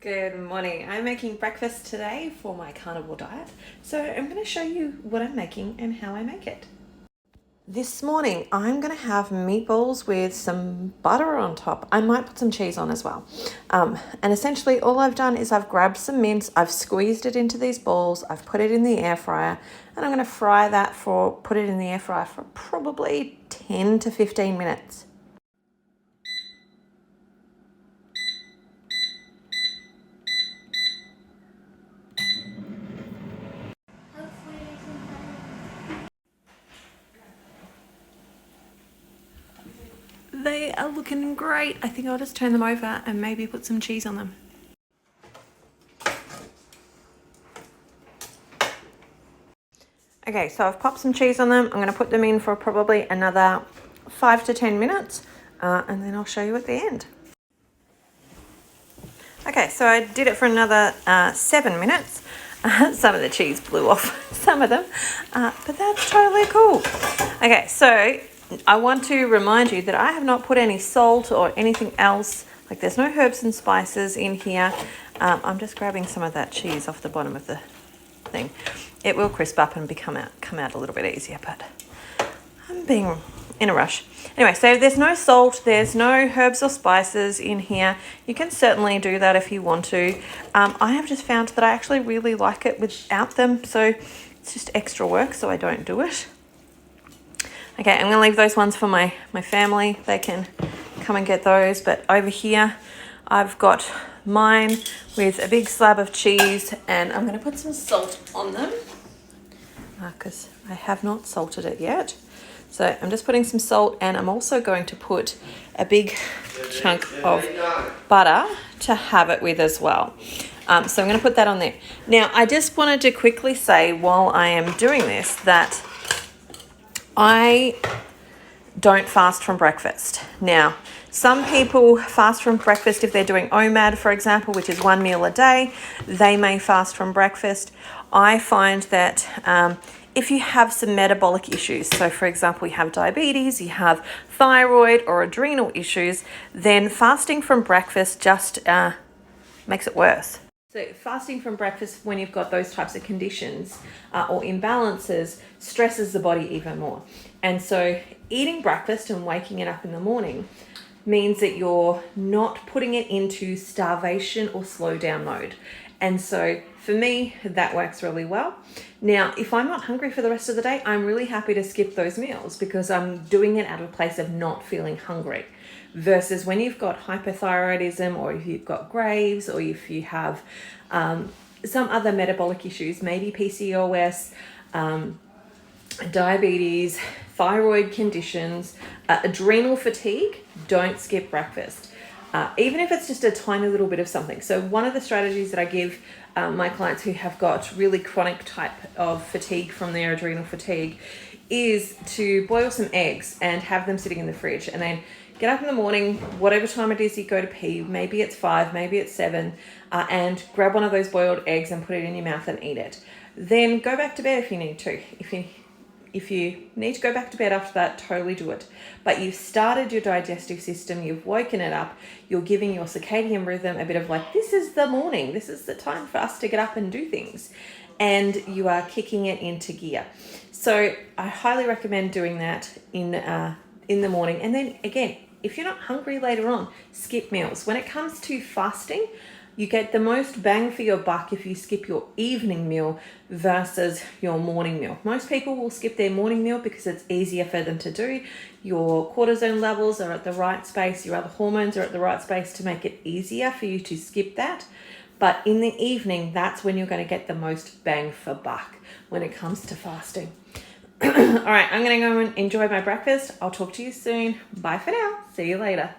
Good morning. I'm making breakfast today for my carnivore diet. So I'm going to show you what I'm making and how I make it. This morning, I'm going to have meatballs with some butter on top. I might put some cheese on as well. And essentially all I've done is I've grabbed some mince, I've squeezed it into these balls, I've put it in the air fryer, and I'm going to put it in the air fryer for probably 10 to 15 minutes. They are looking great. I think I'll just turn them over and maybe put some cheese on them. Okay, so I've popped some cheese on them. I'm going to put them in for probably another 5 to 10 minutes and then I'll show you at the end. Okay, so I did it for another 7 minutes. Some of the cheese blew off, some of them, but that's totally cool. Okay, so I want to remind you that I have not put any salt or anything else, like there's no herbs and spices in here. I'm just grabbing some of that cheese off the bottom of the thing. It will crisp up and come out a little bit easier, but I'm being in a rush. Anyway, so there's no salt, there's no herbs or spices in here. You can certainly do that if you want to. I have just found that I actually really like it without them, so it's just extra work, so I don't do it. Okay, I'm going to leave those ones for my family. They can come and get those. But over here, I've got mine with a big slab of cheese, and I'm going to put some salt on them because I have not salted it yet. So I'm just putting some salt, and I'm also going to put a big chunk of butter to have it with as well. So I'm going to put that on there. Now, I just wanted to quickly say while I am doing this that I don't fast from breakfast. Now, some people fast from breakfast if they're doing OMAD, for example, which is 1 meal a day. They may fast from breakfast. I find that if you have some metabolic issues, so for example, you have diabetes, you have thyroid or adrenal issues, then fasting from breakfast just makes it worse. So fasting from breakfast when you've got those types of conditions or imbalances stresses the body even more. And so eating breakfast and waking it up in the morning means that you're not putting it into starvation or slow down mode. And so for me, that works really well. Now, if I'm not hungry for the rest of the day, I'm really happy to skip those meals because I'm doing it out of a place of not feeling hungry. Versus when you've got hypothyroidism, or if you've got Graves, or if you have some other metabolic issues, maybe PCOS, diabetes, thyroid conditions, adrenal fatigue, don't skip breakfast. Even if it's just a tiny little bit of something. So one of the strategies that I give my clients who have got really chronic type of fatigue from their adrenal fatigue is to boil some eggs and have them sitting in the fridge, and then get up in the morning, whatever time it is you go to pee, maybe it's 5, maybe it's 7, and grab one of those boiled eggs and put it in your mouth and eat it. Then go back to bed if you need to. If you need to go back to bed after that, totally do it. But you've started your digestive system, you've woken it up, you're giving your circadian rhythm a bit of like, this is the morning, this is the time for us to get up and do things. And you are kicking it into gear. So I highly recommend doing that in the morning. And then again, if you're not hungry later on, skip meals. When it comes to fasting, you get the most bang for your buck if you skip your evening meal versus your morning meal. Most people will skip their morning meal because it's easier for them to do. Your cortisone levels are at the right space, your other hormones are at the right space to make it easier for you to skip that. But in the evening, that's when you're going to get the most bang for buck when it comes to fasting. All right, I'm going to go and enjoy my breakfast. I'll talk to you soon. Bye for now. See you later.